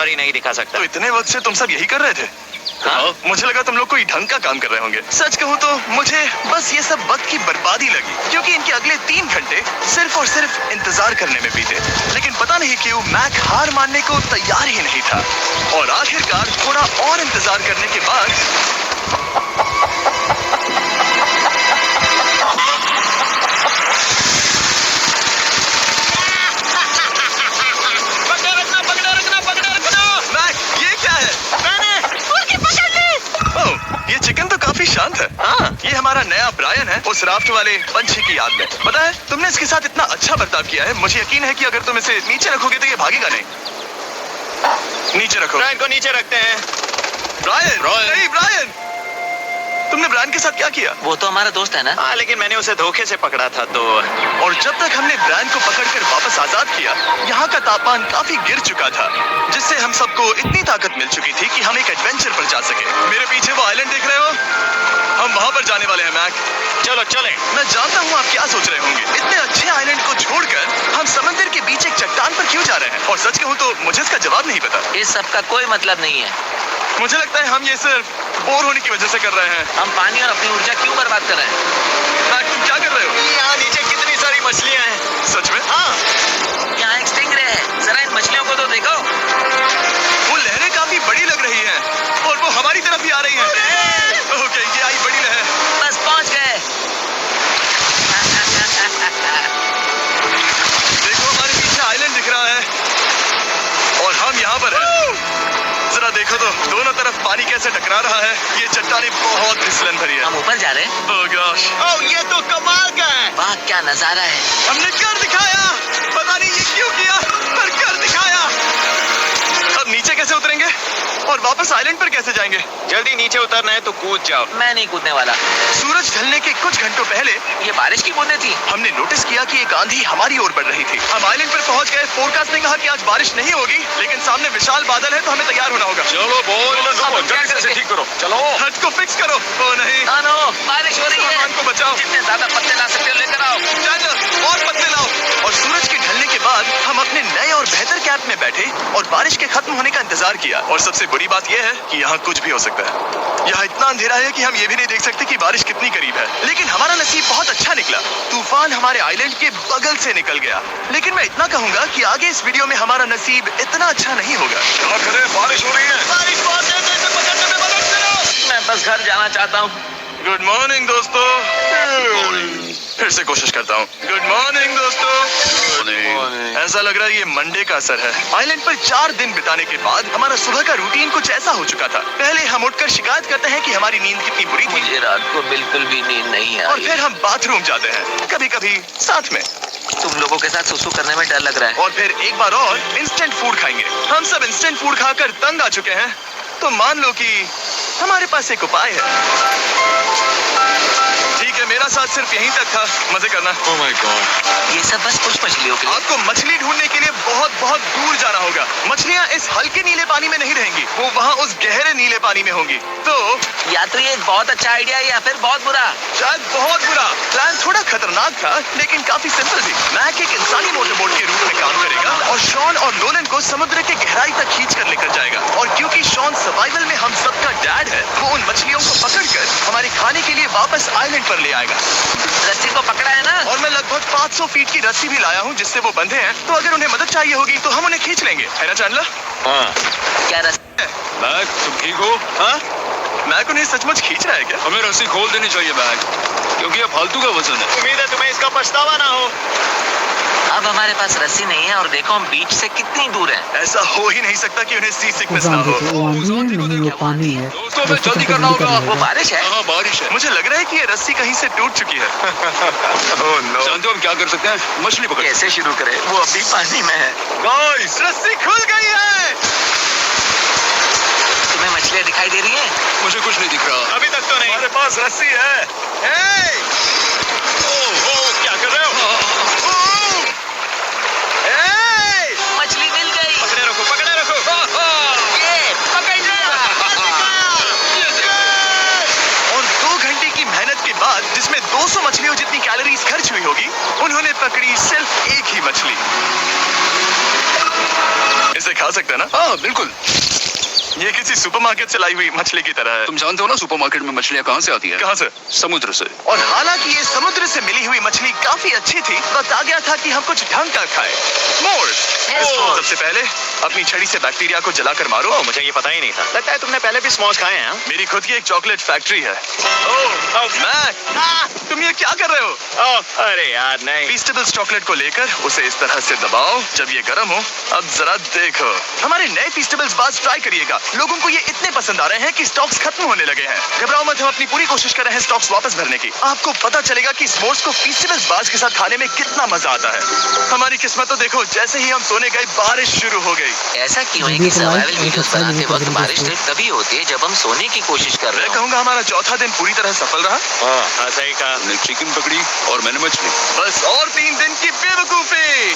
Sorry नहीं दिखा सकता। तो इतने वक्त से तुम सब यही कर रहे थे? हाँ? मुझे लगा तुम लोग कोई ढंग का काम कर रहे होंगे। सच कहूँ तो मुझे बस ये सब वक्त की बर्बादी लगी, क्योंकि इनके अगले 3 घंटे सिर्फ और सिर्फ इंतजार करने में बीते। लेकिन पता नहीं क्यों मैक हार मानने को तैयार ही नहीं था, और आखिरकार थोड़ा और इंतजार करने के बाद ये चिकन तो काफी शांत है। हाँ, ये हमारा नया ब्रायन है, उस राफ्ट वाले पंछी की याद में। पता है, तुमने इसके साथ इतना अच्छा बर्ताव किया है, मुझे यकीन है कि अगर तुम इसे नीचे रखोगे तो ये भागेगा नहीं। नीचे रखो। ब्रायन को नीचे रखते हैं। ब्रायन, नहीं ब्रायन, तुमने ब्रायन के साथ क्या किया? वो तो हमारा दोस्त है ना। हाँ, लेकिन मैंने उसे धोखे से पकड़ा था तो। और जब तक हमने ब्रायन को पकड़कर वापस आजाद किया, यहाँ का तापमान काफी गिर चुका था, जिससे हम सबको इतनी ताकत मिल चुकी थी कि हम एक एडवेंचर पर जा सके। मेरे पीछे वो आइलैंड देख रहे हो? हम वहाँ पर जाने वाले हैं मैक। चलो चलें। मैं जानता हूँ आप क्या सोच रहे होंगे, इतने अच्छे आइलैंड को छोड़कर हम समंदर के बीच एक चट्टान पर क्यों जा रहे हैं? और सच कहूँ तो मुझे इसका जवाब नहीं पता। इस सब का कोई मतलब नहीं है। मुझे लगता है हम ये सिर्फ बोर होने की वजह से कर रहे हैं। हम पानी और अपनी ऊर्जा क्यों बर्बाद कर रहे हैं? मैक, तुम क्या कर रहे हो? यहाँ नीचे कितनी सारी मछलियाँ हैं। सच में? हाँ, यहाँ एक स्टिंगरे है, जरा इन मछलियों को तो देखो। वो लहरें काफी बड़ी लग रही हैं, और वो हमारी तरफ ही आ रही हैं। ओके, ये आई बड़ी लहर। बस पहुँच गए। देखो, हमारे पीछे आइलैंड दिख रहा है, और हम यहाँ पर हैं। जरा देखो तो, दोनों तरफ पानी कैसे टकरा रहा है। ये चट्टानें बहुत फिसलन भरी है। हम ऊपर जा रहे हैं। ओह गॉश, ओह ये तो कमाल का है। वाह क्या नजारा है। हमने कर दिखाया। पता नहीं ये क्यों किया, पर कर दिखाया। अब नीचे कैसे उतरेंगे और वापस आइलैंड पर कैसे जाएंगे? जल्दी नीचे उतरना है तो कूद जाओ। मैं नहीं कूदने वाला। सूरज ढलने के कुछ घंटों पहले ये बारिश की बूंदें थी। हमने नोटिस किया कि एक आंधी हमारी ओर बढ़ रही थी। हम आइलैंड पर पहुंच गए। फोरकास्ट ने कहा कि आज बारिश नहीं होगी, लेकिन सामने विशाल बादल है, तो हमें तैयार होना होगा। चलो बोल, जल्दी से ठीक करो। चलो। हट को फिक्स करो। ओ नहीं, नो, बारिश हो रही है। सामान को बचाओ। जितने ज्यादा पत्ते ला सकते हो लेकर आओ। चैंडलर, और पत्ते लाओ। और सूरज के ढलने के बाद हम अपने नए और बेहतर कैंप में बैठे और बारिश के खत्म होने का इंतजार किया। और सबसे बड़ी बात यह है कि यहाँ कुछ भी हो सकता है। यहाँ इतना अंधेरा है कि हम ये भी नहीं देख सकते कि बारिश कितनी करीब है। लेकिन हमारा नसीब बहुत अच्छा निकला। तूफान हमारे आइलैंड के बगल से निकल गया। लेकिन मैं इतना कहूंगा कि आगे इस वीडियो में हमारा नसीब इतना अच्छा नहीं होगा। क्या करें, बारिश हो रही है। बारिश बहुत तेज है, इसे पकड़ने में मदद करो। मैं बस घर जाना चाहता हूँ। गुड मॉर्निंग दोस्तों। फिर से कोशिश करता हूँ। गुड मॉर्निंग दोस्तों। ऐसा लग रहा है ये मंडे का असर है। आइलैंड पर 4 दिन बिताने के बाद हमारा सुबह का रूटीन कुछ ऐसा हो चुका था। पहले हम उठकर शिकायत करते हैं कि हमारी नींद कितनी बुरी थी, मुझे रात को बिल्कुल भी नींद नहीं और आई। फिर हम बाथरूम जाते हैं, कभी कभी साथ में, तुम लोगों के साथ सुसु करने में डर लग रहा है। और फिर एक बार और इंस्टेंट फूड खाएंगे। हम सब इंस्टेंट फूड खाकर तंग आ चुके हैं, तो मान लो कि हमारे पास एक उपाय है। ठीक है, मेरा साथ सिर्फ यहीं तक था। मजे करना। Oh my God. ये सब बस कुछ मछलियों के लिए। आपको मछली ढूंढने के लिए बहुत बहुत दूर जाना होगा। मछलियाँ इस हल्के नीले पानी में नहीं रहेंगी, वो वहाँ उस गहरे नीले पानी में होंगी। तो या तो ये एक बहुत अच्छा आइडिया है या फिर बहुत बुरा। शायद बहुत बुरा। प्लान थोड़ा खतरनाक था, लेकिन काफी सिंपल भी। मैक एक इंसानी मोटरबोट के रूप में काम करेगा, और शॉन और लोलन को समुद्र के गहराई तक खींच कर लेकर जाएगा। और क्योंकि शॉन सर्वाइवल में हम सबका डैड है, वो उन मछलियों को पकड़कर हमारे खाने के लिए वापस आइलैंड पर ले आएगा। रस्सी को पकड़ा है ना? और मैं लगभग 500 फीट की रस्सी भी लाया हूँ, जिससे वो बंधे हैं, तो अगर उन्हें मदद चाहिए होगी तो हम उन्हें खींच लेंगे, है ना चैंडलर? हाँ। क्या रस्सी? बैग, तुम ठीक हो? हाँ? मैक उन्हें सचमुच खींच रहा है क्या? हमें रस्सी खोल देनी चाहिए बैग, क्योंकि ये फालतू का वजन है। उम्मीद है तुम्हें इसका पछतावा ना हो। अब हमारे पास रस्सी नहीं है और देखो हम बीच से कितनी दूर हैं। ऐसा हो ही नहीं सकता कि उन्हें सी सिकनेस ना हो। वो आंधी है नहीं, वो पानी है। दोस्तों हमें जल्दी करना होगा। वो बारिश है। हाँ बारिश है। मुझे लग रहा है कि ये रस्सी कहीं से टूट चुकी है। Oh no. जानते हो हम क्या कर सकते हैं? मछली पकड़। कैसे शुरू करें? वो अभी पानी में है। गाइस, रस्सी खुल गई है। तुम्हें मछलियाँ दिखाई दे रही हैं? मुझे कुछ नहीं दिख रहा। अभी तक तो नहीं। हमारे पास रस्सी है। हे! ओह, क्या कर रहे हो? हे! मछली मिल गई। पकड़े रखो, पकड़े रखो। ये पकड़ लिया। और 2 घंटे की मेहनत के बाद, जिसमें 200 मछलियों जितनी कैलोरीज खर्च हुई होगी, उन्होंने पकड़ी सिर्फ एक ही मछली। इसे खा सकते हैं ना? हाँ बिल्कुल। ये किसी सुपरमार्केट से लाई हुई मछली की तरह है। तुम जानते हो ना सुपरमार्केट में मछलियाँ कहाँ से आती है? कहाँ से? समुद्र से। और हालांकि ये समुद्र से मिली हुई मछली काफी अच्छी थी, वक्त आ गया था कि हम कुछ ढंग का खाएं। s'mores। इसको सबसे पहले अपनी छड़ी से बैक्टीरिया को जलाकर मारो। मुझे ये पता ही नहीं था। लगता है तुमने पहले भी स्मोक्स खाए हैं। मेरी खुद की एक चॉकलेट फैक्ट्री है। मैक, तुम ये क्या कर रहे हो? अरे यार नहीं। फीस्टेबल्स चॉकलेट को लेकर उसे इस तरह से दबाओ। जब ये गर्म हो, अब जरा देखो। हमारे नए फीस्टेबल्स बार्स ट्राई करिएगा। लोगों को ये इतने पसंद आ रहे हैं कि स्टॉक्स खत्म होने लगे हैं। घबराओ मत, हम अपनी पूरी कोशिश कर रहे हैं स्टॉक्स वापस भरने की। आपको पता चलेगा कि s'mores को फीस्टेबल्स बार्स के साथ खाने में कितना मजा आता है। हमारी किस्मत तो देखो, जैसे ही हम सोने गए बारिश शुरू हो गई। ऐसा क्यों है कि सर्वाइवल वीडियोस बनाते वक्त बारिश सिर्फ तभी होती है जब हम सोने की कोशिश कर रहे मैं हो। कहूँगा हमारा चौथा दिन पूरी तरह सफल रहा। हाँ सही कहा। हमने चिकन पकड़ी और मैंने मछली। बस और 3 दिन की बेवकूफी।